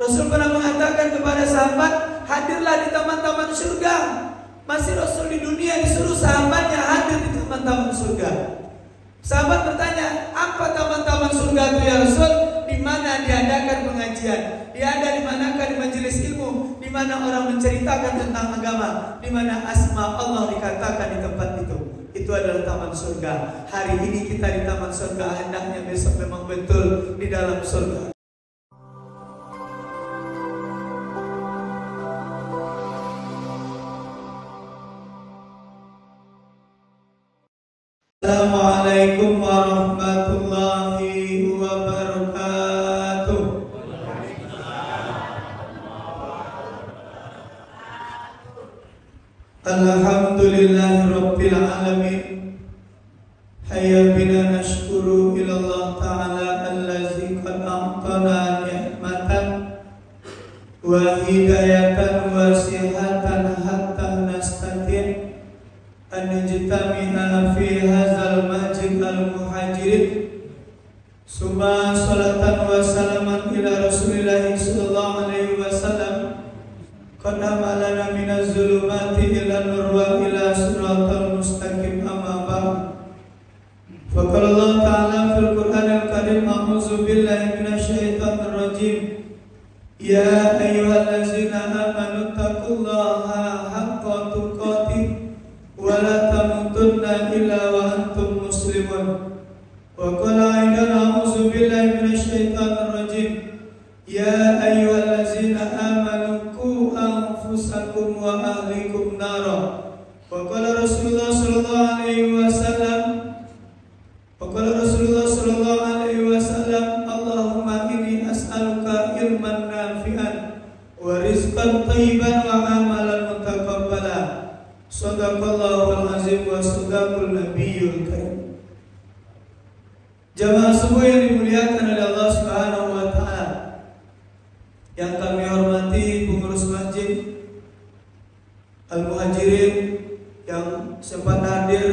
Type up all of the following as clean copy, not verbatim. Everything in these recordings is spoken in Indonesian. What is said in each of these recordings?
Rasul pernah mengatakan kepada sahabat, hadirlah di taman-taman surga. Masih Rasul di dunia disuruh sahabatnya hadir di taman-taman surga. Sahabat bertanya, apa taman-taman surga itu ya Rasul? Di mana diadakan pengajian? Diada di manakah? Di majelis ilmu, di mana orang menceritakan tentang agama, di mana asma Allah dikatakan di tempat itu. Itu adalah taman surga. Hari ini kita di taman surga, hendaknya besok memang betul di dalam surga. Assalamualaikum warahmatullahi wabarakatuh. Alhamdulillahi rabbil alamin. Hayya bina nashkuru ilallah ta'ala allazi qad a'tana ni'matan wa hidayatan wa sihatan hatta nastati' an najtami'a fi hadzal masjid al-muhajirin. Summa salatan wa salaman ila Rasulillah sallallahu alaihi wasallam qad amalana minaz zulumati ila nur wa ila siratal mustaqim. Amma ba'd. Faqala Allah ta'ala fil Qur'anil Karim, a'udzu billahi minasy syaithanir rajim. Ya ayyuhallazina amanu taqullaha haqqa tuqatih wa la tamutunna illa wa antum muslimun. Wa qala aidan, a'udzu billahi minasy syaithanir rajim. Ya ayyuhallazina amanu qu anfusakum wa ahlikum nara. Wa qala Rasulullah sallallahu alaihi wasallam, Allahumma inni as'aluka ilman nafi'an wa rizqan thayyiban wa amalan mutaqabbala. Shadaqallahul azim wa shadaqal nabiyyul karim. Jamaah semua yang dimuliakan oleh Allah Subhanahu wa taala, yang kami hormati pengurus masjid Al-Muhajirin yang sempat hadir,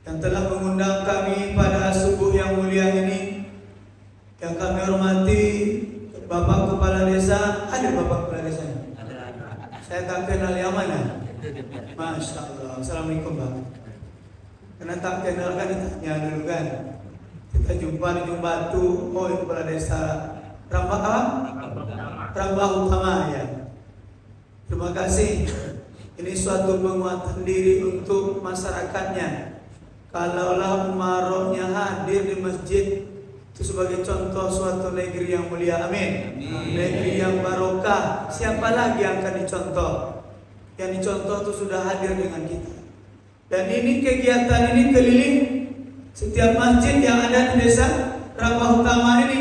yang telah mengundang kami pada subuh yang mulia ini, yang kami hormati Bapak Kepala Desa. Ada Bapak Kepala Desa? Saya tak kenal yang mana. Masya Allah. Assalamualaikum Pak. Karena tak kenal kan tanya dulu kan. Kita jumpa di Ujung Batu. Oh, Kepala Desa Rambah apa? Rambah Utama ya. Terima kasih. Ini suatu penguatan diri untuk masyarakatnya. Kalaulah umarohnya hadir di masjid, itu sebagai contoh suatu negeri yang mulia. Amin. Negeri yang barokah. Siapa lagi yang akan dicontoh? Yang dicontoh itu sudah hadir dengan kita. Dan ini kegiatan ini keliling setiap masjid yang ada di desa Rambah Utama ini.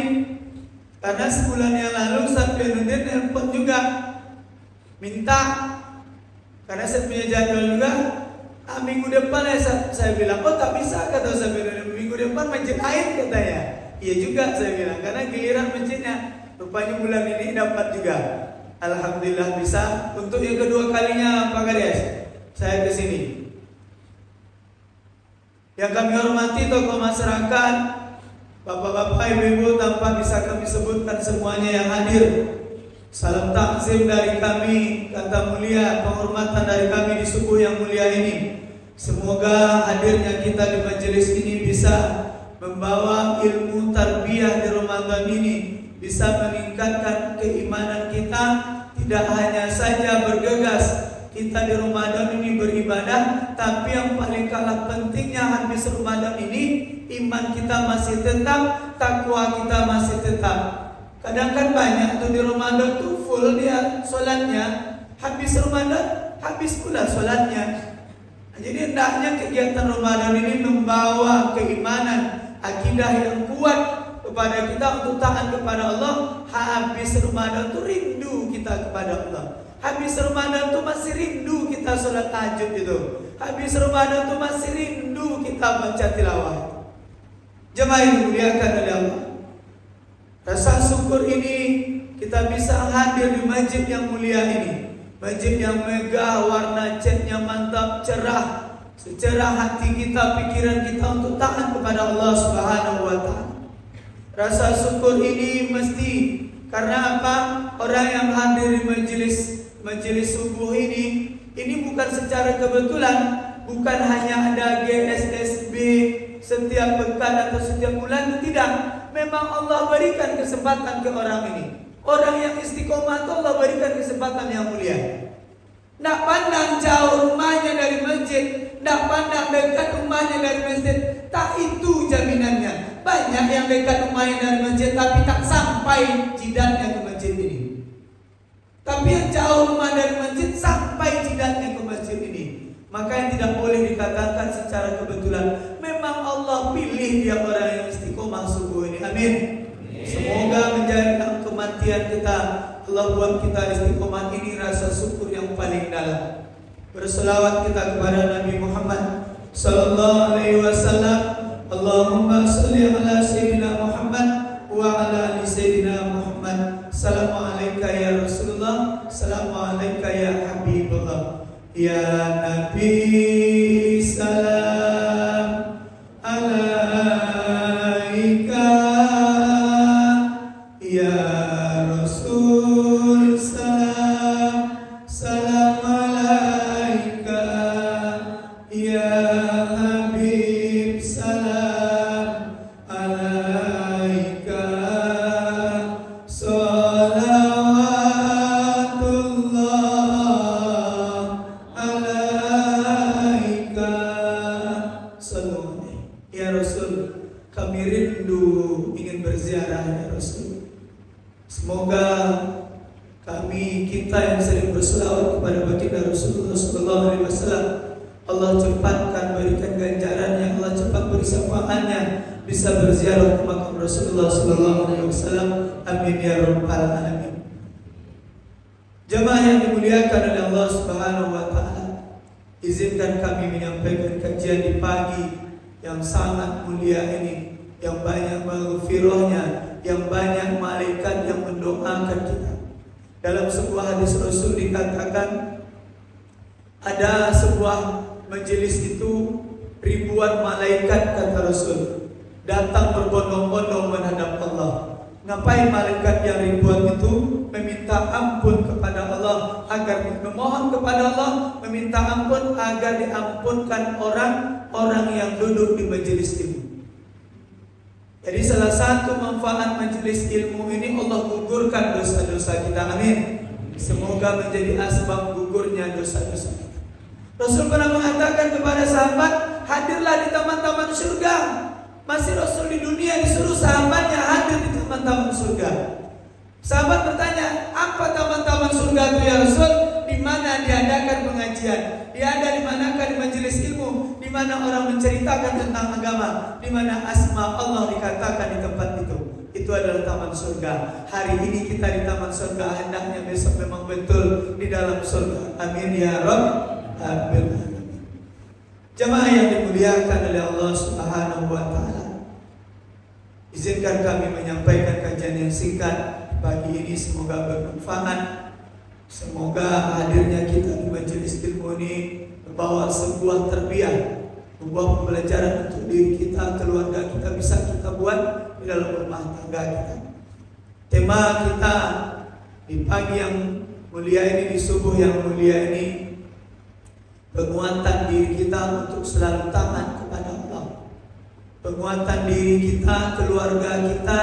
Karena sebulan yang lalu Ustaz Benudin nelpon juga, minta, karena saya punya jadwal juga. Minggu depan ya saya bilang, oh tak bisa kata Ustaz Benudin, minggu depan masjid lain katanya. Iya juga saya bilang, karena giliran masjidnya. Rupanya bulan ini dapat juga. Alhamdulillah bisa. Untuk yang kedua kalinya Pak Kades, saya ke sini. Yang kami hormati tokoh masyarakat, bapak-bapak, ibu-ibu, tanpa bisa kami sebutkan semuanya yang hadir. Salam takzim dari kami, kata mulia, penghormatan dari kami di subuh yang mulia ini. Semoga hadirnya kita di majelis ini bisa membawa ilmu tarbiyah di Ramadan ini, bisa meningkatkan keimanan kita. Tidak hanya saja bergegas kita di Ramadan ini beribadah, tapi yang paling kalah pentingnya habis Ramadan ini iman kita masih tetap, takwa kita masih tetap. Kadang kan banyak tuh di Ramadan tuh full dia sholatnya, habis Ramadan habis pula sholatnya. Jadi hendaknya kegiatan Ramadan ini membawa keimanan, akidah yang kuat kepada kita untuk taat kepada Allah. Habis Ramadan tuh rindu kita kepada Allah. Habis Ramadan tuh masih rindu kita sholat tahajud itu. Habis Ramadan tuh masih rindu kita baca tilawah. Jemaah yang dimuliakan oleh Allah, rasa syukur ini kita bisa hadir di masjid yang mulia ini. Masjid yang megah, warna catnya mantap, cerah. Secerah hati kita, pikiran kita untuk taat kepada Allah Subhanahu wa ta'ala. Rasa syukur ini mesti Karena apa? Orang yang hadir di majelis subuh ini bukan secara kebetulan, bukan hanya ada GSSB setiap pekan atau setiap bulan, tidak. Memang Allah berikan kesempatan ke orang ini. Orang yang istiqomah itu Allah berikan kesempatan yang mulia. Nak pandang jauh rumahnya dari masjid, nak pandang dekat rumahnya dari masjid, tak itu jaminannya. Banyak yang dekat rumahnya dari masjid tapi tak sampai jidatnya ke masjid ini. Tapi yang jauh rumah dari masjid sampai jidatnya ke masjid ini. Maka yang tidak boleh dikatakan secara kebetulan. Memang Allah pilih dia orang yang istiqomah subuh ini. Amin. Semoga menjadi kematian kita, Allah buat kita istiqomah ini rasa syukur yang paling dalam. Berselawat kita kepada Nabi Muhammad sallallahu alaihi wasallam. Allahumma shalli ala sayyidina Muhammad wa ala ali sayyidina Muhammad. Assalamualaikum ya Rasulullah, assalamualaikum ya Habibullah. Ya Nabi salam alaika, ya Rasul salam alaika, ya Habib salam alaika, salawatullah alaika. Sallallahu ya Rasul, kami rindu ingin berziarah ya Rasul. Semoga kita yang sering berselawat kepada baginda Rasulullah sallallahu alaihi wasallam, Allah cepatkan berikan ganjarannya, Allah cepat beri syafaatnya, bisa berziarah ke makam Rasulullah sallallahu alaihi wasallam. Amin ya rabbal alamin. Jemaah yang dimuliakan oleh Allah Subhanahu wa taala, izinkan kami menyampaikan kajian di pagi yang sangat mulia ini, yang banyak maghfirahnya, yang banyak malaikat yang mendoakan kita. Dalam sebuah hadis Rasul dikatakan ada sebuah majelis itu ribuan malaikat, kata Rasul, datang berbondong-bondong menghadap Allah. Ngapain malaikat yang ribuan itu? Meminta ampun kepada Allah, agar memohon kepada Allah, meminta ampun agar diampunkan orang-orang yang duduk di majelis ilmu. Jadi salah satu manfaat majelis ilmu ini, Allah gugurkan dosa-dosa kita. Amin. Semoga menjadi asbab gugurnya dosa-dosa kita. Rasul pernah mengatakan kepada sahabat, hadirlah di taman-taman surga. Masih Rasul di dunia disuruh sahabatnya hadir di taman-taman surga. Sahabat bertanya, apa taman-taman surga itu ya Rasul? Di mana diadakan pengajian? Diada di manakah? Di majelis ilmu, di mana orang menceritakan tentang agama, di mana asma Allah dikatakan di tempat itu. Itu adalah taman surga. Hari ini kita di taman surga, hendaknya besok memang betul di dalam surga. Amin ya Rabbal alamin. Jemaah yang dimuliakan oleh Allah Subhanahu wa taala, izinkan kami menyampaikan kajian yang singkat pagi ini, semoga bermanfaat. Semoga hadirnya kita di majelis ilmu ini membawa sebuah tarbiyah, membawa pembelajaran untuk diri kita, keluarga kita, bisa kita buat di dalam rumah tangga kita. Tema kita di pagi yang mulia ini, di subuh yang mulia ini, penguatan diri kita untuk selalu taat kepada Allah, penguatan diri kita, keluarga kita,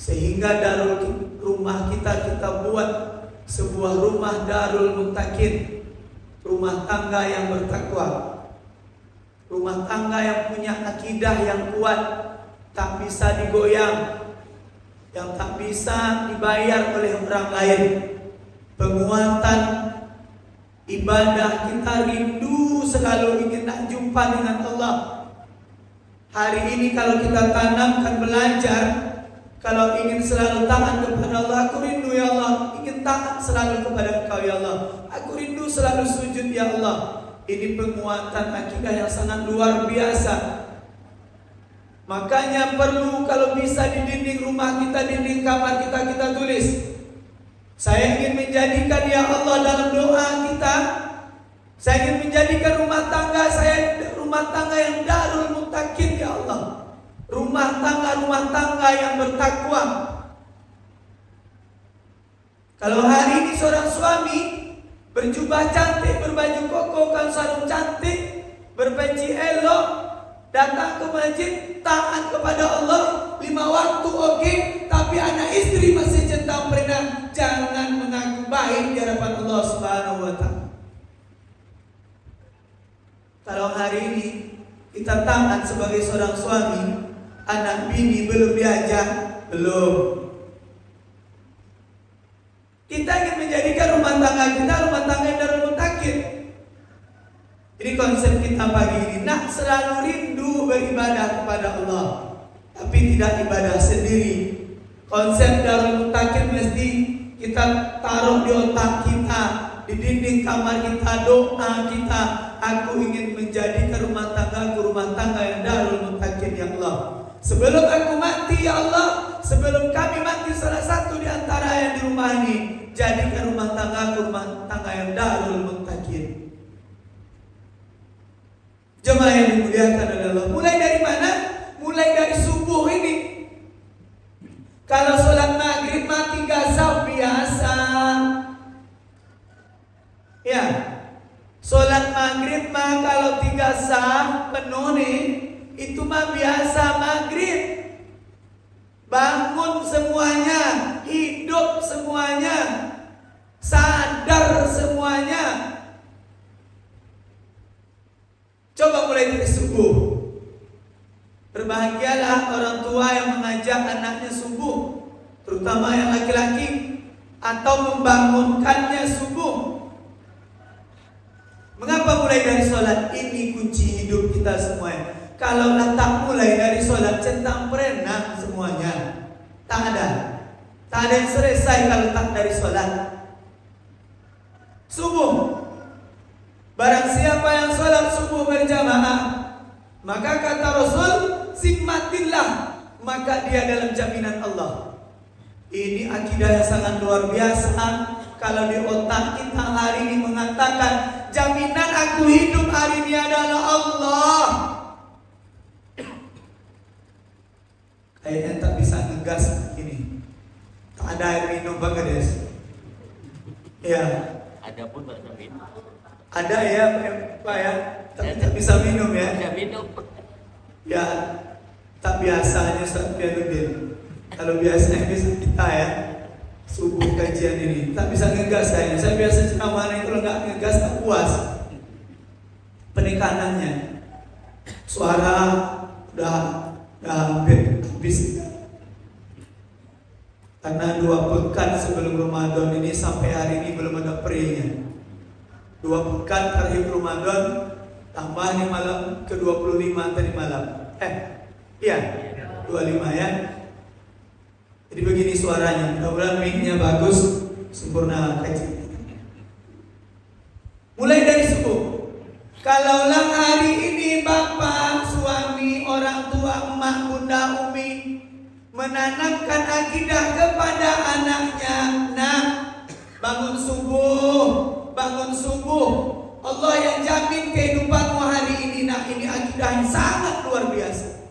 sehingga darul rumah kita buat sebuah rumah darul muttaqin, rumah tangga yang bertakwa, rumah tangga yang punya akidah yang kuat, tak bisa digoyang, yang tak bisa dibayar oleh orang lain. Penguatan ibadah kita, rindu selalu ingin nak jumpa dengan Allah. Hari ini kalau kita tanamkan belajar, kalau ingin selalu taat kepada Allah, aku rindu ya Allah, ingin taat selalu kepada Engkau ya Allah, aku rindu selalu sujud ya Allah. Ini penguatan akidah yang sangat luar biasa. Makanya perlu kalau bisa di dinding rumah kita, dinding kamar kita, kita tulis, saya ingin menjadikan ya Allah dalam doa kita, saya ingin menjadikan rumah tangga saya rumah tangga yang darul muttaqin ya Allah, rumah tangga yang bertakwa. Kalau hari ini seorang suami berjubah cantik, berbaju koko, kan sarung cantik, berpeci elok, datang ke masjid, taat kepada Allah 5 waktu oke, tapi anak istri masih centang berenang, jangan mengaku baik di hadapan Allah Subhanahu wa Ta'ala. Kalau hari ini kita taat sebagai seorang suami, anak bini belum diajak, belum. Kita ingin menjadikan rumah tangga yang darul muttaqin. Ini konsep kita pagi ini. Nak selalu rindu beribadah kepada Allah, tapi tidak ibadah sendiri. Konsep darul muttaqin mesti kita taruh di otak kita, di dinding kamar kita, doa kita. Aku ingin menjadikan rumah tangga yang darul muttaqin ya Allah. Sebelum aku mati ya Allah, sebelum kami mati salah satu di antara yang di rumah ini, jadikan rumah tangga yang darul muttaqin. Jemaah yang dimuliakan oleh Allah. Mulai dari mana? Mulai dari subuh ini. Kalau sholat maghrib mati gazau biasa. Ya, sholat maghrib mah kalau 3 sah penuh nih, itu mah biasa maghrib. Bangun semuanya, hidup semuanya, sadar semuanya. Coba mulai dari subuh. Berbahagialah orang tua yang mengajak anaknya subuh, terutama yang laki-laki, atau membangunkannya subuh. Mengapa mulai dari sholat? Ini kunci hidup kita semuanya. Kalau tak mulai dari sholat, centang berenang semuanya. Tak ada yang selesai kalau tak dari sholat. Subuh. Barang siapa yang sholat subuh berjamaah, maka kata Rasul, simmatillah, maka dia dalam jaminan Allah. Ini akidah yang sangat luar biasa. Kalau di otak kita hari ini mengatakan, jaminan aku hidup hari ini adalah Allah, kayaknya tak bisa ngegas begini. Tak ada air minum Bangladesh. Ya. Ada pun bakso minum. Ada ya, Pak ya. Tapi tak bisa minum ya. Bisa minum. Ya, tak biasanya Ustaz Pianuddin. Kalau biasanya bisa kita ya, subuh kajian ini tak bisa ngegas saya. Saya biasa ceramah itu kalau nggak ngegas tak puas. Penekanannya, suara udah hampir habis. Karena 2 pekan sebelum Ramadan ini sampai hari ini belum ada perinya. 2 pekan terakhir Ramadan, tambah nih malam ke-25 tadi malam. Iya, 25 ya. Jadi begini suaranya, mudah-mudahan mic-nya bagus, sempurna kaji. Mulai dari subuh. Kalaulah hari ini bapak, suami, orang tua, emak, bunda, umi menanamkan akidah kepada anaknya, nah, bangun subuh, Allah yang jamin kehidupanmu hari ini. Nah, ini akidah yang sangat luar biasa.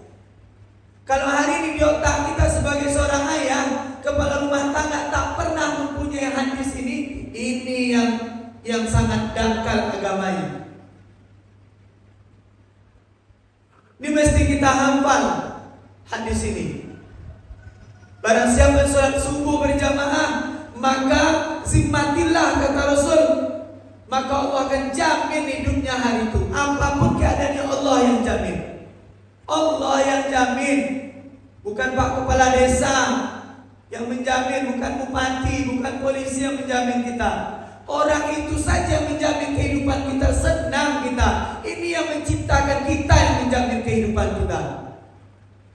Kalau hari ini di otak kita sebagai seorang ayah, kepala rumah tangga tak pernah mempunyai hadis ini yang sangat dangkal agamanya. Ini mesti kita hafal hadis ini. Barang siapa sholat subuh berjamaah, maka zimmatillah, kata Rasul, maka Allah akan jamin hidupnya hari itu. Apapun keadaannya, Allah yang jamin. Allah yang jamin. Bukan Pak Kepala Desa yang menjamin, bukan bupati, bukan polisi yang menjamin kita. Orang itu saja menjamin kehidupan kita, senang kita. Ini yang menciptakan kita, yang menjamin kehidupan kita.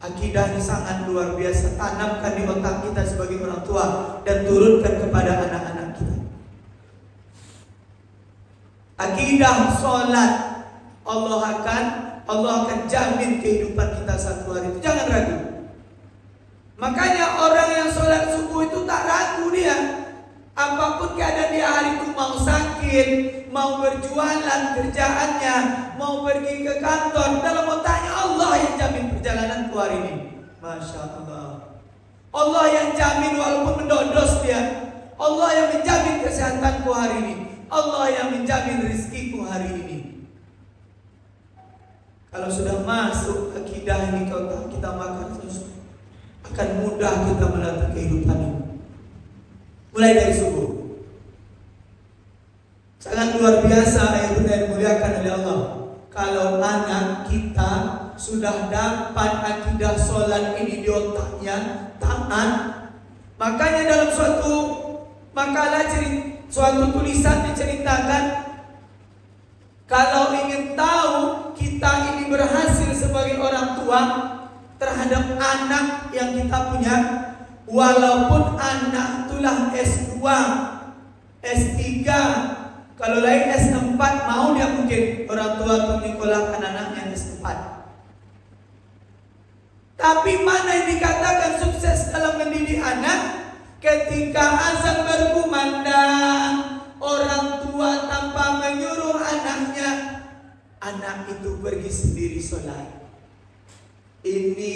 Akidah ini sangat luar biasa. Tanamkan di otak kita sebagai orang tua dan turunkan kepada anak-anak kita. Akidah sholat, Allah akan jamin kehidupan kita satu hari itu. Jangan ragu. Makanya orang yang sholat subuh itu tak ragu dia. Apapun keadaan dia hari itu, mau sakit, mau berjualan kerjaannya, mau pergi ke kantor, dalam otaknya Allah yang jamin perjalanan hari ini. Masya Allah. Allah yang jamin walaupun mendodos dia. Allah yang menjamin kesehatanku hari ini. Allah yang menjamin rezekiku hari ini. Kalau sudah masuk akidah ini kita makan terus, akan mudah kita melatih kehidupan ini. Mulai dari subuh. Sangat luar biasa ayat yang dimuliakan oleh Allah. Kalau anak kita sudah dapat akidah sholat ini di otaknya, taat. Makanya dalam suatu makalah suatu tulisan diceritakan, kalau ingin tahu kita ini berhasil sebagai orang tua terhadap anak yang kita punya, walaupun anak itulah S2, S3, kalau lain S4, mau dia mungkin orang tua untuk menyekolahkan anaknya S4. Tapi mana yang dikatakan sukses dalam mendidik anak? Ketika azan berkumandang, orang tua tanpa menyuruh anaknya, anak itu pergi sendiri sholat. Ini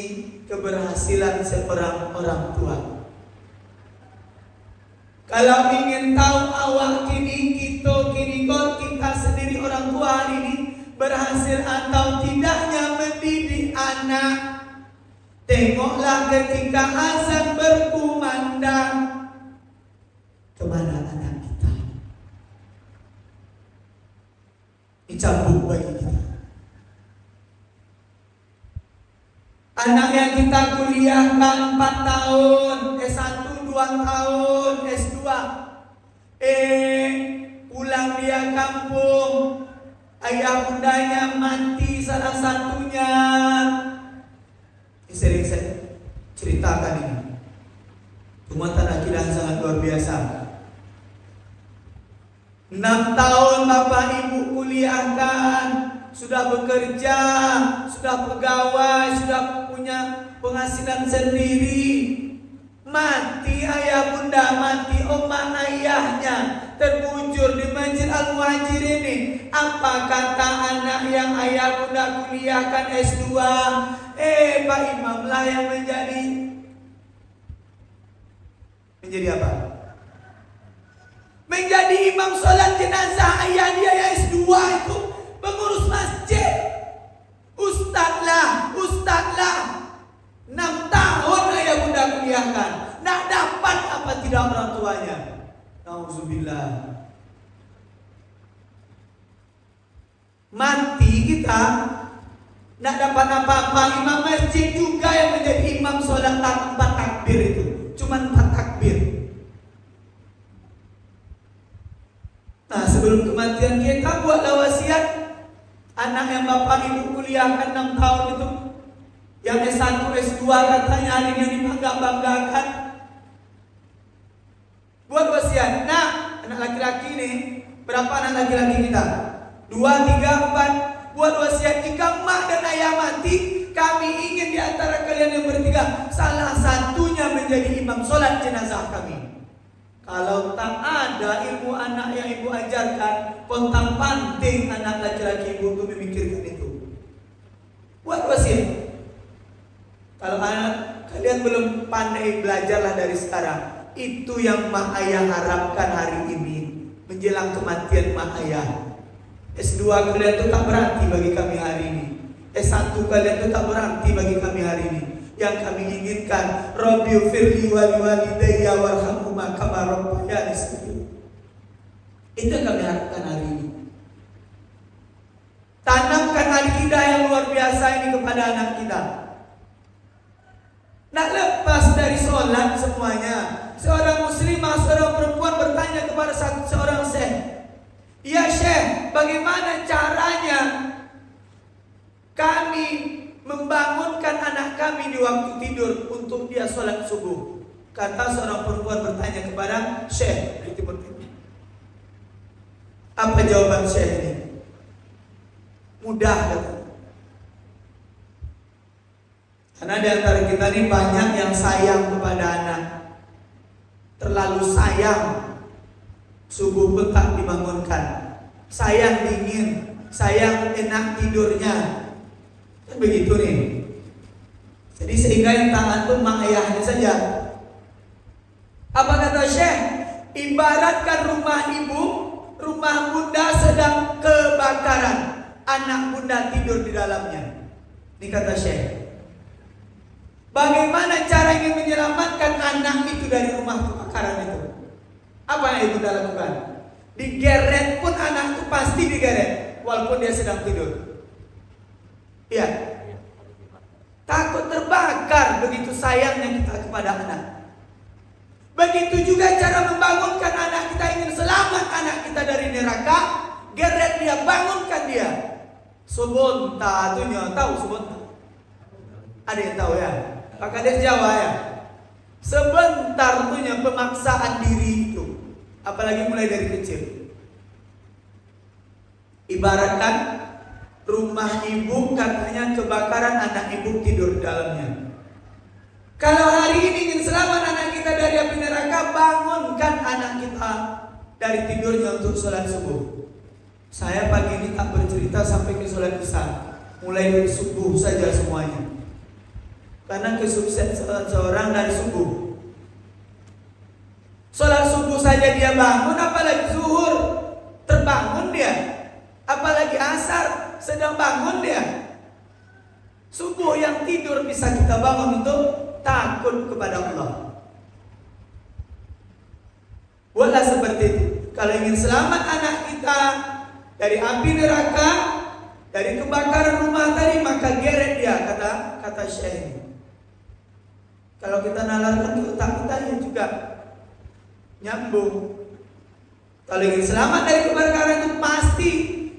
keberhasilan seorang orang tua. Kalau ingin tahu awak kita sendiri orang tua hari ini berhasil atau tidaknya mendidik anak, tengoklah ketika azan berkumandang, kemana anak kita? Dicambuk bagi kita. Anak yang kita kuliahkan 4 tahun, S1 2 tahun, S2, pulang dia kampung, ayah bundanya mati salah satunya. Ini sering saya ceritakan ini. Muatan akidah sangat luar biasa. 6 tahun bapak ibu kuliahkan, sudah bekerja, sudah pegawai, sudah punya penghasilan sendiri. Mati ayah bunda, mati oma ayahnya, terbujur di Masjid Al-Muhajir ini. Apa kata anak yang ayah bunda kuliahkan S2? Pak Imam lah yang menjadi apa? Menjadi imam sholat jenazah ayah dia yang S2 itu, pengurus masjid. Ustaz lah. 6 tahun ayah bunda kuliahkan, nak dapat apa tidak orang tuanya? Nauzubillah. Mati kita, nak dapat apa-apa. Imam masjid juga yang menjadi imam sholat 4 takbir itu, cuma 4 takbir. Nah, sebelum kematian kita buatlah wasiat. Anak yang bapak ibu kuliahkan 6 tahun itu, yang S1, S2 katanya hari ini dibangga-banggakan, buat wasiat. Nah, anak laki-laki ini, berapa anak laki-laki kita? 2, 3, 4. Buat wasiat, jika mak dan ayah mati, kami ingin di antara kalian yang bertiga, salah satunya menjadi imam sholat jenazah kami. Kalau tak ada ilmu anak yang ibu ajarkan, pontang panting anak laki-laki ibu itu memikirkan itu. Buat wasiat. Kalau anak kalian belum pandai, belajarlah dari sekarang. Itu yang mak ayah harapkan hari ini menjelang kematian mak ayah. S2 kalian itu tak berarti bagi kami hari ini. S1 kalian itu tak berarti bagi kami hari ini. Yang kami inginkan, Rabbighfirli wa liwalidayya warhamhuma kama rabbayani shaghira. Itu yang kami harapkan hari ini. Tanamkan akidah yang luar biasa ini kepada anak kita. Nak lepas dari sholat semuanya. Seorang muslimah, seorang perempuan bertanya kepada seorang syekh, "Ya syekh, bagaimana caranya kami membangunkan anak kami di waktu tidur untuk dia sholat subuh?" Kata seorang perempuan bertanya kepada syekh di Timur Tengah. Apa jawaban syekh ini? Mudah, kata. Karena di antara kita ini banyak yang sayang kepada anak, terlalu sayang, subuh pun tak dibangunkan, sayang dingin, sayang enak tidurnya, kan begitu nih. Jadi sehingga yang taat itu mak ayahnya saja. Apa kata syekh? Ibaratkan rumah ibu, rumah bunda sedang kebakaran, anak bunda tidur di dalamnya. Ini kata Syekh. Bagaimana cara ingin menyelamatkan anak itu dari rumah kebakaran itu? Apa yang ibu lakukan? Digeret pun anak itu pasti digeret, walaupun dia sedang tidur. Iya. Takut terbakar, begitu sayangnya kita kepada anak. Begitu juga cara membangunkan anak kita, ingin selamat anak kita dari neraka, geret dia, bangunkan dia. Subonta itu tahu subonta? Ada yang tahu ya? Pak Kades Jawa ya. Sebentar tuhnya pemaksaan diri itu, apalagi mulai dari kecil. Ibaratkan rumah ibu katanya kebakaran, anak ibu tidur di dalamnya. Kalau hari ini ingin selamat anak kita dari api neraka, bangunkan anak kita dari tidurnya untuk sholat subuh. Saya pagi ini tak bercerita sampai ke sholat isya, mulai dari subuh saja semuanya. Karena kesuksesan seorang dari subuh. Sholat subuh saja dia bangun, apalagi zuhur terbangun dia, apalagi asar sedang bangun dia. Subuh yang tidur bisa kita bangun untuk takut kepada Allah. Buatlah seperti itu. Kalau ingin selamat anak kita dari api neraka, dari kebakaran rumah tadi, maka geret dia, kata Syekh. Kalau kita nalarkan ke otak kita, ya juga nyambung. Kalau ingin selamat dari kebakaran itu pasti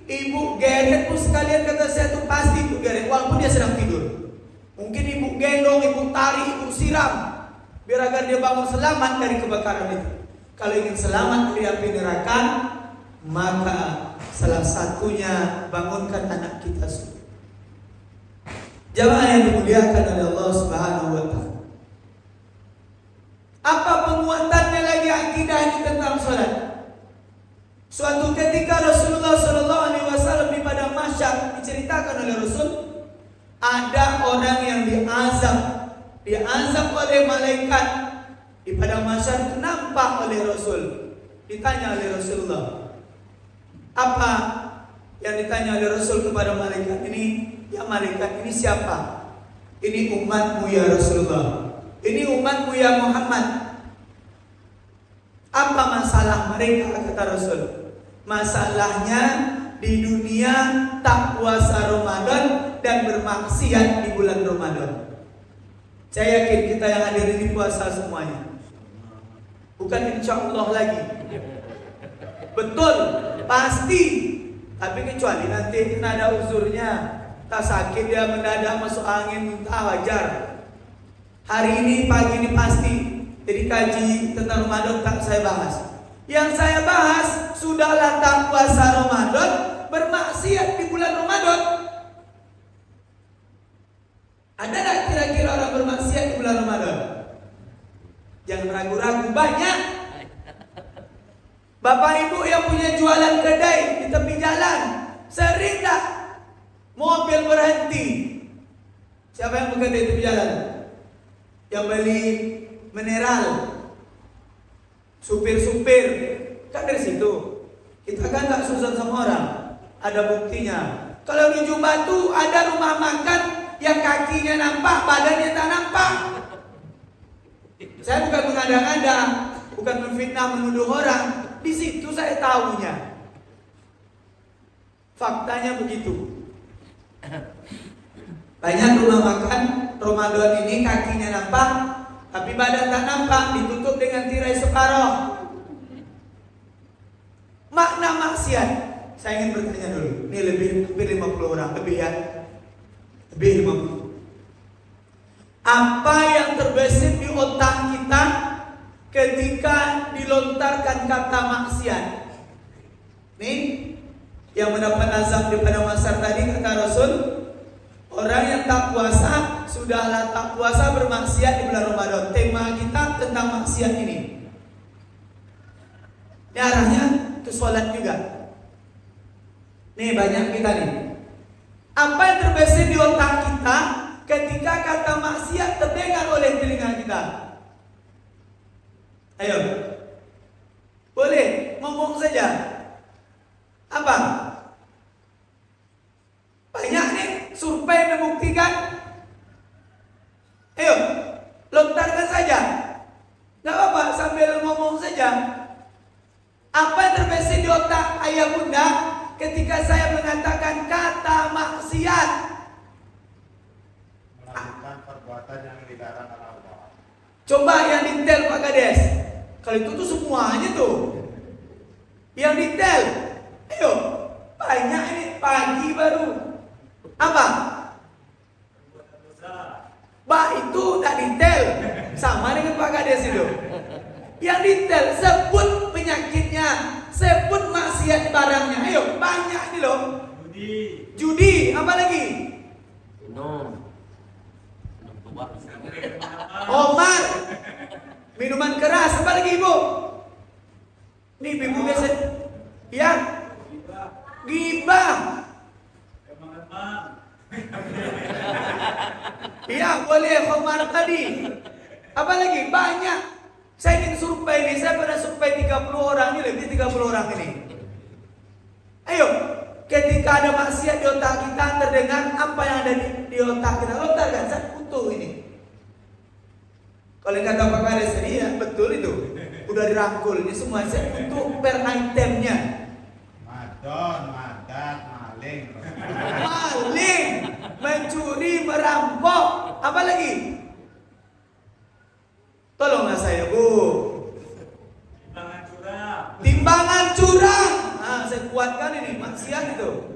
ibu geret pun sekalian, kata saya itu pasti ibu geret, walaupun dia sedang tidur. Mungkin ibu gendong, ibu tarik, ibu siram, biar agar dia bangun selamat dari kebakaran itu. Kalau ingin selamat dari api neraka, maka salah satunya bangunkan anak kita. Jamaah yang dimuliakan oleh Allah Subhanahu wa Ta'ala. Apa penguatannya lagi akidah ini tentang sholat? Suatu ketika Rasulullah SAW di padang mahsyar, diceritakan oleh Rasul, ada orang yang diazab oleh malaikat di padang mahsyar, nampak oleh Rasul. Ditanya oleh Rasulullah, apa yang ditanya oleh Rasul kepada malaikat ini? Ya malaikat, ini siapa? Ini umatmu ya Rasulullah. Ini umatmu ya Muhammad. Apa masalah mereka, kata Rasul? Masalahnya di dunia tak puasa Ramadan dan bermaksiat di bulan Ramadan. Saya yakin kita yang hadir ini puasa semuanya. Bukan insya Allah lagi. Betul, pasti. Tapi kecuali nanti ada uzurnya, tak sakit dia mendadak masuk angin muntah, wajar. Hari ini pagi ini pasti. Jadi kaji tentang Ramadan tak saya bahas. Yang saya bahas, sudahlah tak puasa Ramadan, bermaksiat di bulan Ramadan. Ada tak kira-kira orang bermaksiat di bulan Ramadan? Jangan ragu-ragu, banyak. Bapak ibu yang punya jualan kedai di tepi jalan, sering tak mobil berhenti? Siapa yang bekerja di tepi jalan? Yang beli mineral, supir-supir, kan dari situ. Kita kan gak susah sama orang, ada buktinya. Kalau di Jumbatu ada rumah makan yang kakinya nampak, badannya tak nampak. Saya bukan mengada-ngada, bukan memfitnah, menuduh orang. Di situ saya tahunya. Faktanya begitu. Banyak rumah makan Ramadan ini kakinya nampak, tapi badan tak nampak, ditutup dengan tirai separoh. Makna maksiat, saya ingin bertanya dulu. Ini lebih 50 orang, lebih ya, lebih 50. Apa yang terbesit di otak kita ketika dilontarkan kata maksiat? Nih, yang mendapat azab di padang mahsyar tadi kata Rasul, orang yang tak puasa, sudahlah tak puasa bermaksiat di bulan Ramadan. Tema kita tentang maksiat ini. Ini arahnya ke sholat juga. Nih banyak kita nih. Apa yang terbesit di otak kita ketika kata maksiat terdengar oleh telinga kita? Ayo. ngomong saja. Apa? Banyak nih survei membuktikan. Ayo, lontarkan saja. Gak apa-apa, sambil ngomong saja. Apa yang terbesit di otak ayah bunda ketika saya mengatakan kata maksiat? Melakukan perbuatan yang dilarang oleh Allah. Coba yang detail Pak Kades. Kalau itu tuh semuanya tuh. Yang detail. Ayo, banyak ini pagi baru. Apa? Bah itu tak detail. Sama dengan Pak Kades itu. Yang detail, sebut penyakitnya, sebut maksiat barangnya. Ayo, banyak ini loh. Judi, apa lagi? Minum tua. Omar, minuman keras, apa lagi ibu? Nih ibu biasa. Ya, gibah. Iya, boleh Omar tadi. Apa lagi? Banyak. Saya ingin survei ini, saya pernah survei 30 orang ini, lebih 30 orang ini. Ayo, ketika ada maksiat di otak kita, terdengar apa yang ada di otak kita. Lontarkan, saya butuh ini. Kalau kata Pak Kades tadi, ya betul itu. Udah dirangkul, ini semua saya butuh per itemnya. Madon, madat, maling. Maling, mencuri, merampok, apa lagi? Tolonglah saya bu. Timbangan curang. Nah, saya kuatkan ini maksiat itu.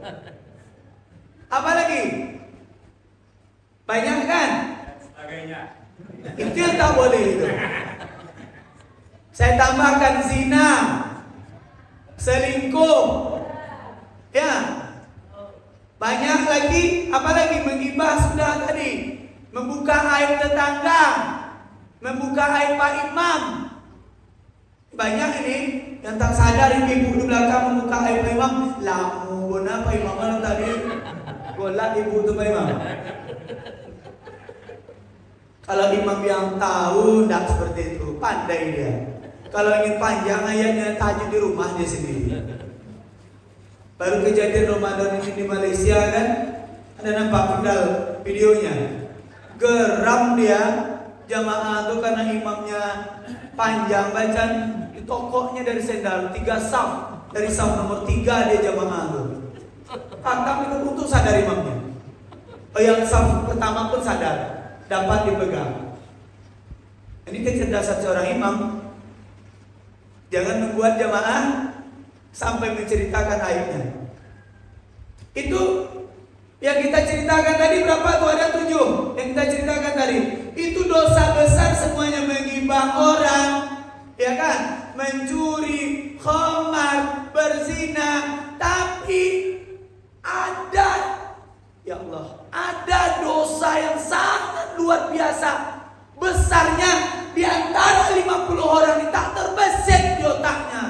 Apa lagi? Banyak kan? Itu yang tak boleh itu. Saya tambahkan zina, selingkuh, ya. Banyak lagi. Apa lagi? Menggibah sudah tadi. Membuka aib tetangga, membuka aib Pak Imam. Banyak ini yang tak sadar ibu di belakang membuka aib Pak Imam. Lamu bona Pak Imam malam tadi golak ibu tu Pak Imam. Kalau imam yang tahu tidak seperti itu, pandai dia. Kalau ingin panjang ayatnya tajud di rumah dia sendiri. Baru kejadian Ramadan ini di Malaysia kan, ada nampak viral videonya. Geram dia jamaah itu karena imamnya panjang bacaan di tokohnya dari sendal 3 saf, dari saf nomor 3 dia jamaah itu. Kata itu untuk sadar imamnya. Yang saf pertama pun sadar, dapat dipegang. Ini kecerdasan seorang imam. Jangan membuat jamaah sampai menceritakan aibnya. Itu yang kita ceritakan tadi berapa tuh? Ada 7 yang kita ceritakan tadi. Itu dosa besar semuanya, menggibah orang, ya kan? Mencuri, khamar, berzina. Tapi ada, ya Allah, ada dosa yang sangat luar biasa besarnya, di antara 50 orang ini tak terbesit di otaknya.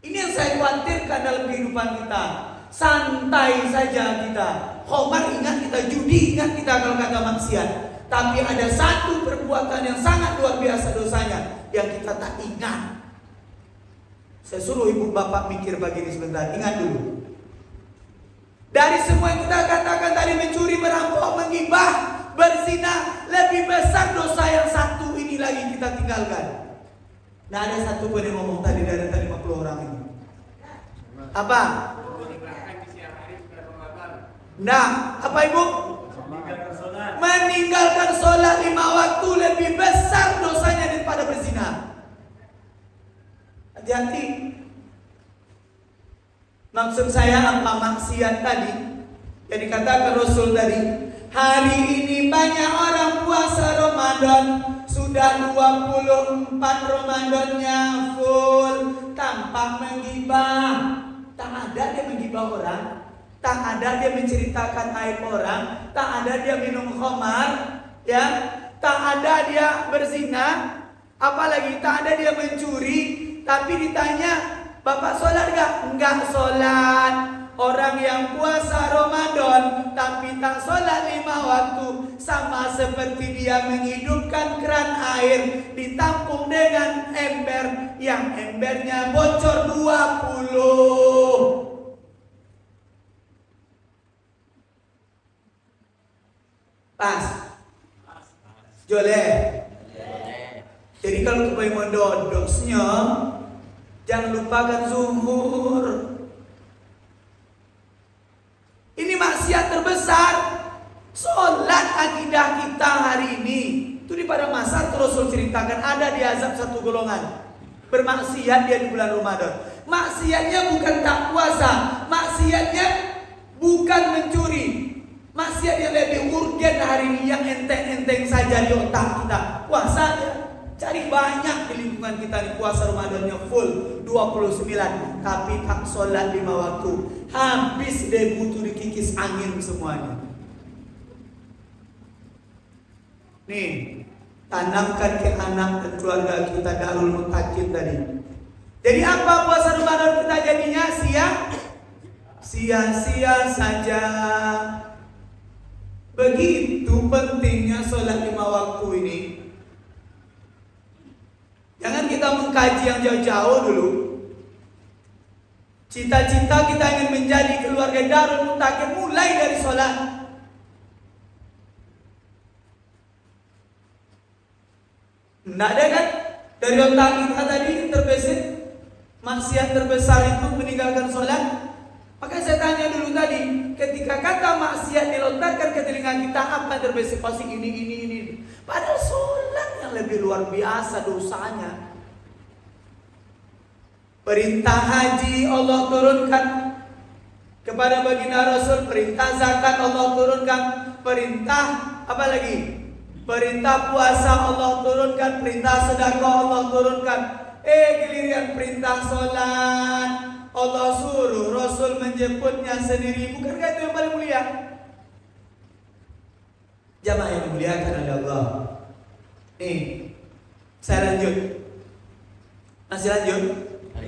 Ini yang saya khawatirkan dalam kehidupan kita. Santai saja kita. Khamar ingat kita, judi ingat kita kalau kata maksiat. Tapi ada satu perbuatan yang sangat luar biasa dosanya yang kita tak ingat. Saya suruh ibu bapak mikir pagi ini sebentar. Ingat dulu. Dari semua yang kita katakan tadi, mencuri, merampok, menggibah, berzina, lebih besar dosa yang satu ini lagi kita tinggalkan. Nah, ada satu pun yang ngomong tadi dari 50 orang ini. Apa? Nah, apa ibu? Meninggalkan sholat 5 waktu lebih besar dosanya daripada berzina. Hati-hati. Maksud saya apa maksiat tadi yang dikatakan Rasul tadi. Hari ini banyak orang puasa Ramadan, sudah 24 Ramadannya full tanpa menggibah. Tak ada dia menggibah orang, tak ada dia menceritakan aib orang, tak ada dia minum khamar, ya, tak ada dia berzina, apalagi tak ada dia mencuri. Tapi ditanya, Bapak sholat gak? Enggak sholat. Orang yang puasa Ramadan tapi tak sholat 5 waktu, sama seperti dia menghidupkan keran air ditampung dengan ember yang embernya bocor 20. Pas. Joleh. Jadi kalau kepada mendodosnya, jangan lupakan zuhur. Ini maksiat terbesar. Sholat akidah kita hari ini itu di pada masa Rasul ceritakan ada di azab satu golongan bermaksiat dia di bulan Ramadan. Maksiatnya bukan tak puasa, maksiatnya bukan mencuri. Maksiat yang lebih urgen hari ini yang enteng-enteng saja di otak kita. Puasa ya, cari banyak di lingkungan kita di puasa Ramadannya full 29, tapi tak sholat 5 waktu. Habis debu itu dikikis angin semuanya. Nih, tanamkan ke anak dan keluarga kita darul muttaqin tadi. Jadi apa puasa Ramadan kita jadinya sia-sia saja. Begitu pentingnya sholat 5 waktu ini. Jangan kita mengkaji yang jauh-jauh dulu. Cita-cita kita ingin menjadi keluarga darul muttaqin mulai dari sholat. Tidak ada kan? Dari otak kita tadi terbesit maksiat terbesar itu meninggalkan sholat. Maka saya tanya dulu tadi, ketika kata maksiat dilontarkan ke telinga kita, apa yang terbesit? Pasti ini. Padahal sholat yang lebih luar biasa dosanya. Perintah haji Allah turunkan kepada baginda Rasul, perintah zakat Allah turunkan, perintah apa lagi? Perintah puasa Allah turunkan, perintah sedekah Allah turunkan. Giliran perintah sholat Allah suruh Rasul menjemputnya sendiri. Bukankah itu yang paling mulia? Jamaah yang dimuliakan oleh Allah. Nih, saya lanjut. Masih lanjut?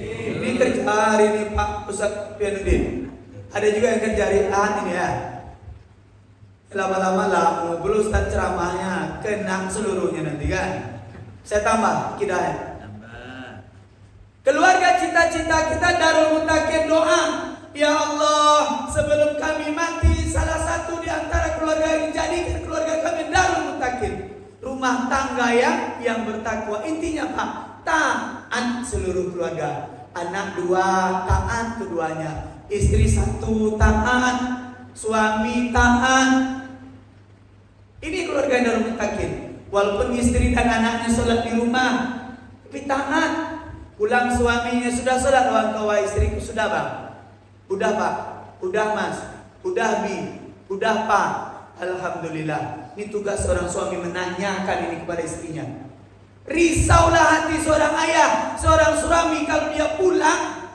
Ini kerja hari ini Pak Ustaz Pianudin. Ada juga yang kerja hari ini ya. Lama-lama lah ngobrol Ustaz ceramahnya kena seluruhnya nanti kan. Saya tambah kidayah. Keluarga cita-cita kita darul muttaqin doa. Ya Allah, sebelum kami mati salah satu di antara keluarga yang jadikan keluarga kami darul muttaqin. Rumah tangga yang bertakwa. Intinya Pak, taat seluruh keluarga. Anak 2 taat keduanya. Istri 1 taat, suami taat. Ini keluarga yang darul muttaqin. Walaupun istri dan anaknya sholat di rumah, tapi taat. Pulang suaminya sudah sholat, orang tua istriku sudah Bang. Udah Pak, udah Mas, udah Bi, udah Pak. Alhamdulillah. Ini tugas seorang suami menanyakan ini kepada istrinya. Risaulah hati seorang ayah, seorang suami kalau dia pulang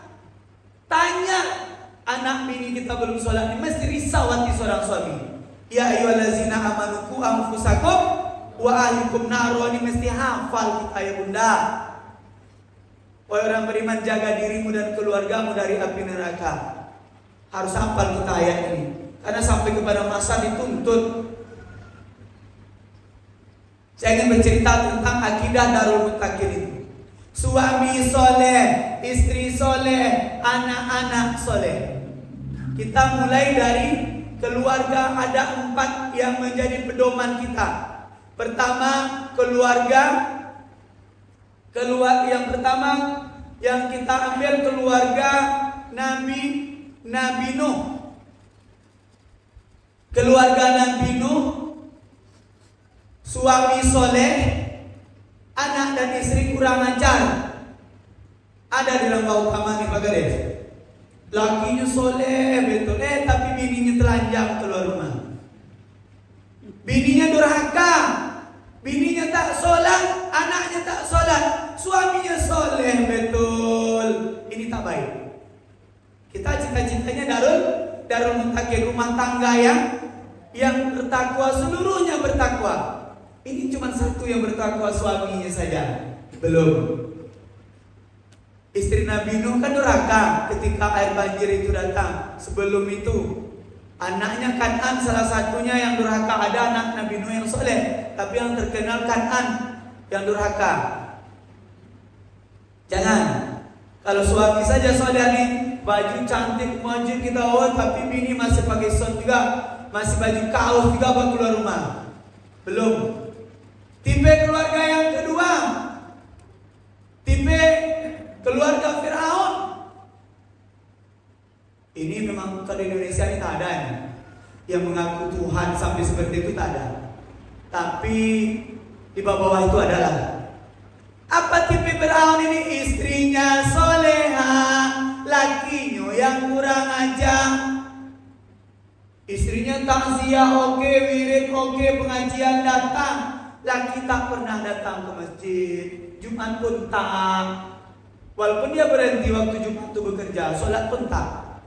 tanya anak bini kita belum sholat, ini mesti risau hati seorang suami. Ya ayyuhallazina amanu qu anfusakum wa ahlikum nar. Ini mesti hafal kita ya Bunda. Wahai orang beriman, jaga dirimu dan keluargamu dari api neraka. Harus hafal kita ayat ini, karena sampai kepada masa dituntut. Saya ingin bercerita tentang akidah darul muttaqin itu. Suami soleh, istri soleh, anak-anak soleh. Kita mulai dari keluarga, ada 4 yang menjadi pedoman kita. Pertama, keluarga. Yang pertama yang kita ambil keluarga Nabi Nuh. Keluarga Nabi Nuh, suami soleh, anak dan istri kurang ajar. Ada di lambau utama nih Pak Gares. Lakinya soleh betul, tapi bininya telanjang keluar rumah. Bininya durhaka, bininya tak sholat, anaknya tak sholat, suaminya soleh betul. Ini tak baik. Kita cita-citanya darul muttaqin, rumah tangga yang bertakwa, seluruhnya bertakwa. Ini cuma 1 yang bertakwa, suaminya saja belum. Istri Nabi Nuh kan durhaka ketika air banjir itu datang. Sebelum itu anaknya Kan'an salah satunya yang durhaka. Ada anak Nabi Nuh yang soleh, tapi yang terkenal Kan'an yang durhaka. Jangan. Kalau suami saja saudari baju cantik maju kita tapi bini masih pakai short juga, masih baju kaos juga baru keluar rumah. Belum. Tipe keluarga yang kedua, tipe keluarga Firaun. Ini memang kalau di Indonesia ini tak ada ya. Yang mengaku Tuhan sampai seperti itu tak ada. Tapi di bawah itu adalah apa tipe Firaun ini? Istrinya soleha, lakinya yang kurang ajar. Istrinya takziah oke, wirid oke, pengajian datang, laki tak pernah datang ke masjid, Jumat pun tak. Walaupun dia berhenti waktu Jumat itu bekerja, sholat pun tak.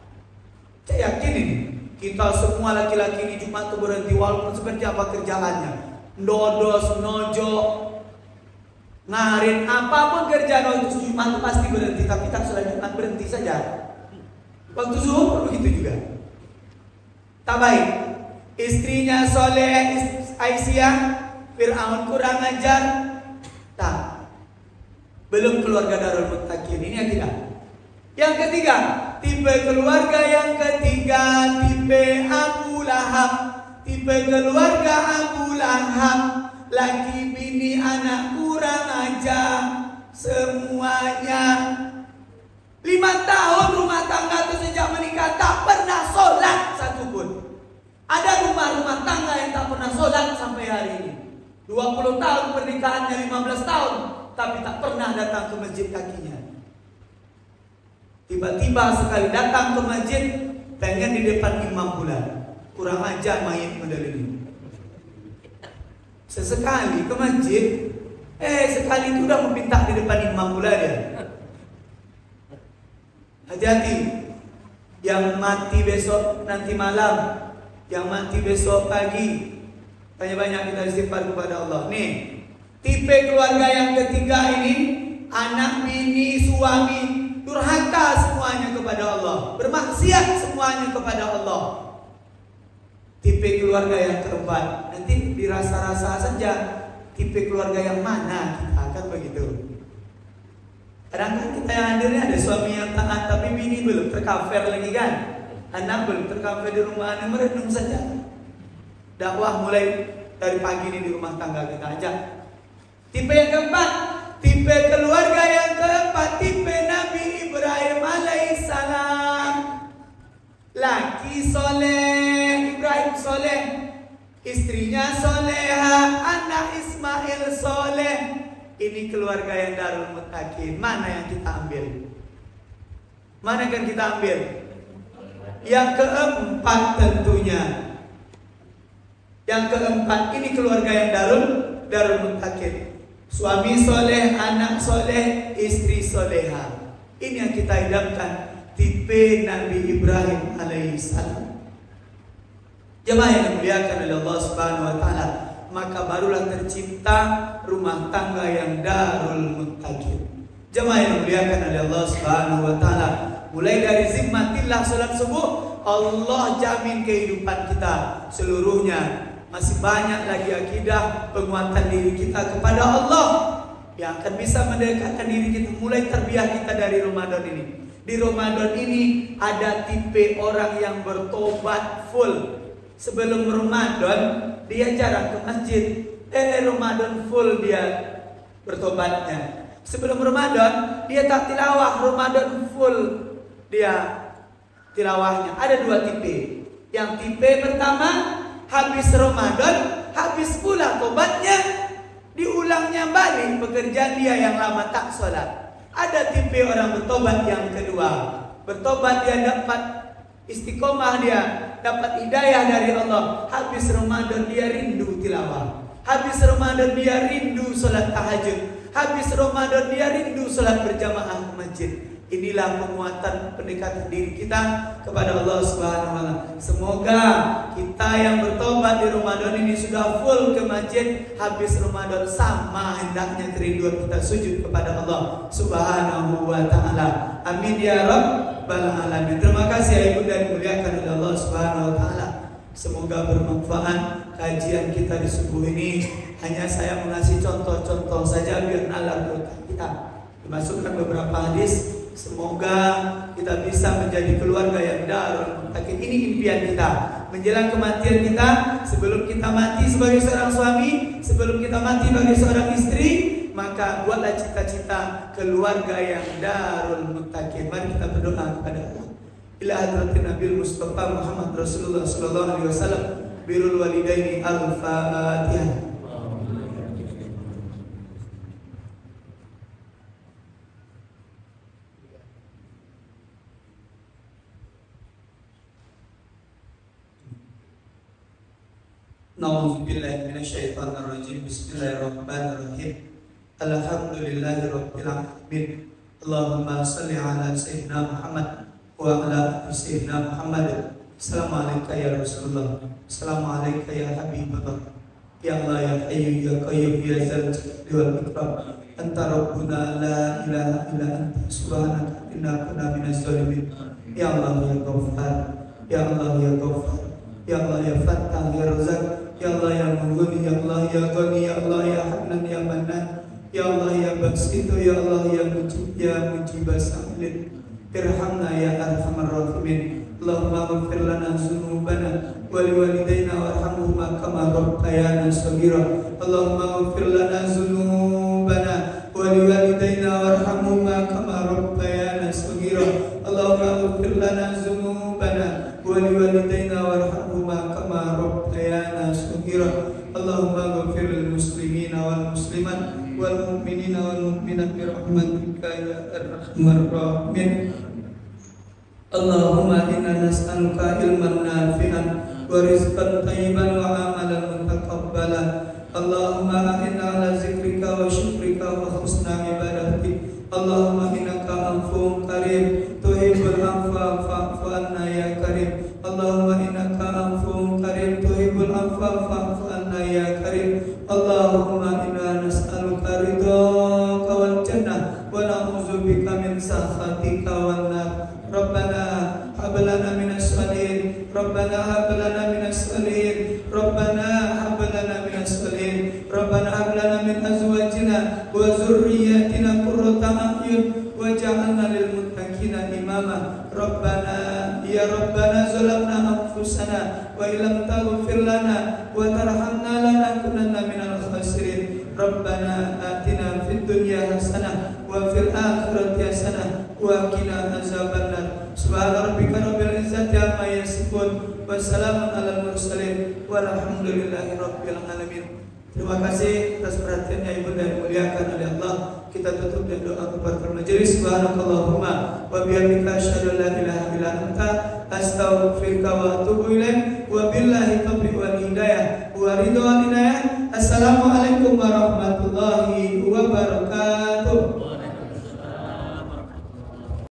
Saya yakin ini, kita semua laki-laki ini Jumat itu berhenti walaupun seperti apa kerjaannya, nodos, nojok, ngarin, apapun kerjaan waktu Jumat itu pasti berhenti. Tapi tak sholat Jumat berhenti saja. Waktu zuhur begitu juga. Tak baik. Istrinya soleh, Aisyah, Fir'aun kurang ajar. Tak. Belum keluarga Darul Muttaqin. Ini yang tidak. Yang ketiga, tipe keluarga yang ketiga, tipe Abu Lahab. Tipe keluarga Abu Lahab, laki bini anak kurang ajar semuanya. 5 tahun rumah tangga itu sejak menikah tak pernah sholat satupun. Ada rumah-rumah tangga yang tak pernah sholat sampai hari ini. 20 tahun pernikahannya, 15 tahun, tapi tak pernah datang ke masjid kakinya. Tiba-tiba sekali datang ke masjid, pengen di depan imam pula. Kurang ajar mayit model ini. Sesekali ke masjid, sekali itu udah meminta di depan imam pula dia. Hati-hati, yang mati besok nanti malam, yang mati besok pagi. Banyak-banyak kita istighfar kepada Allah. Nih, tipe keluarga yang ketiga ini, anak, bini, suami durhaka semuanya kepada Allah, bermaksiat semuanya kepada Allah. Tipe keluarga yang keempat, nanti dirasa-rasa saja tipe keluarga yang mana kita akan begitu. Kadang-kadang kita yang hadirnya ada suami yang taat tapi bini belum tercover lagi kan, anak belum tercover di rumah, anak merenung saja. Dakwah mulai dari pagi ini di rumah tangga kita aja. Tipe yang keempat, tipe keluarga yang keempat, tipe Nabi Ibrahim alaihissalam. Laki soleh, Ibrahim soleh, istrinya soleha, anak Ismail soleh. Ini keluarga yang Darul Muttaqin. Mana yang kita ambil? Mana yang kita ambil? Yang keempat tentunya. Yang keempat ini keluarga yang Darul Muttaqin. Suami soleh, anak soleh, istri soleha. Ini yang kita idamkan, tipe Nabi Ibrahim alaihissalam. Jemaah yang dimuliakan oleh Allah Subhanahu wa taala, maka barulah tercipta rumah tangga yang Darul Muttaqin. Jemaah yang dimuliakan oleh Allah Subhanahu wa taala, mulai dari zimmatillah salat subuh, Allah jamin kehidupan kita seluruhnya. Masih banyak lagi akidah penguatan diri kita kepada Allah yang akan bisa mendekatkan diri kita, mulai terbiah kita dari Ramadan ini. Di Ramadan ini ada tipe orang yang bertobat full. Sebelum Ramadan dia jarang ke masjid. Ramadan full dia bertobatnya. Sebelum Ramadan dia tak tilawah, Ramadan full dia tilawahnya. Ada 2 tipe. Yang tipe pertama, habis Ramadan, habis pula tobatnya, diulangnya balik pekerjaan dia yang lama tak sholat. Ada tipe orang bertobat yang kedua. Bertobat dia dapat istiqomah, dia dapat hidayah dari Allah. Habis Ramadan dia rindu tilawah. Habis Ramadan dia rindu sholat tahajud. Habis Ramadan dia rindu sholat berjamaah ke masjid. Inilah penguatan pendekatan diri kita kepada Allah Subhanahu wa taala. Semoga kita yang bertobat di Ramadan ini sudah full ke masjid. Habis Ramadan sama hendaknya kerinduan kita sujud kepada Allah Subhanahu wa taala. Amin ya rabbal alamin. Terima kasih ya Ibu dan dimuliakan oleh Allah Subhanahu wa taala. Semoga bermanfaat kajian kita di subuh ini. Hanya saya mengasih contoh-contoh saja biar nalar berkah kita. Dimasukkan beberapa hadis, semoga kita bisa menjadi keluarga yang darul muttaqin. Ini impian kita menjelang kematian kita. Sebelum kita mati sebagai seorang suami, sebelum kita mati sebagai seorang istri, maka buatlah cita-cita keluarga yang darul muttaqin. Mari kita berdoa kepada Allah. Ila hadratin Nabil Mustafa Muhammad Rasulullah sallallahu alaihi wasallam birrul walidaini al-Fatihah. Na'udzubillahi minasyaitonir rajim. Bismillahirrahmanirrahim. Alhamdulillahi rabbil alamin. Allahumma shalli ala sayyidina Muhammad wa ala ali sayyidina Muhammad. Assalamualaikum ya Rasulullah. Assalamualaikum ya Habibullah. Ya Allah ya Hayyu ya Qayyum ya Dzal Jalali wal Ikram. Anta Rabbuna la ilaha illa anta subhanaka inna kunna minaz zalimin. Ya Allah ya Ghaffar. Ya Allah ya Ghaffar. Ya Allah ya Fattah ya Razzaq. Ya Allah ya Mughni, ya Allah ya Ghani, ya Allah ya Hanan, ya Mannan, ya Allah ya Basitu, ya Allah ya Mujib, ya Mujibas Sa'ilin. Irhamna ya Arhamar Rahimin. Allahumma ghfir lana dzunubana wa liwalidayna warhamhuma kama rabbayana shaghira. Allahumma ghfir lana dzunubana wa liwalidayna warhamhuma kama rabbayana shaghira. Allahumma ghfir lana dzunubana wa liwalidayna warhamhuma kama rabbayana shaghira. Allahumma ghfir lil muslimina wal muslimat wal mu'minina wal mu'minat bi rahmatika ya arhamar rahimin. Allahumma inna nas'aluka ilman nafi'an wa rizqan thayyiban wa amalan mutaqabbalan. Allahumma inna ala zikrika wa syukrika wa husna ibadatik. Allahumma innaka afuwwun karim tuhibbul afwa fa'fu anna ya karim. Allahumma innaka afuwwun karim tuhibbul afwa fa'fu anna ya karim. Allahumma inna nas'aluka ridhaka wal jannah wa na'udzubika min sakhatika wan nar. Rabbana hab lana minas salihin. Rabbana hab lana minas salihin. Rabbana hab lana minas salihin. Rabbana hab lana min azwajina wa dzurriyyatina qurrata a'yun waj'alna lil muttaqina imama. Rabbana ya Rabbana zalamna anfusana wa illam taghfir lana wa tarhamna lanakunanna minal khasirin. Rabbana atina fid dunya hasanah wa fil akhirati hasanah wa qina azabannar. Subhana rabbika rabbil izzati amma yasifun wa salamun alal mursalin walhamdulillahi rabbil alamin. Terima kasih atas perhatiannya Ibu dan dimuliakan oleh Allah. Kita tutup dengan doa kepada majelis. Subhanakallahumma wa bihamdika asyhadu an la ilaha illa anta astaghfiruka wa atubu ilaik. Wa billahi taufiq wal hidayah wa ridwan inayah. Assalamualaikum warahmatullahi wabarakatuh.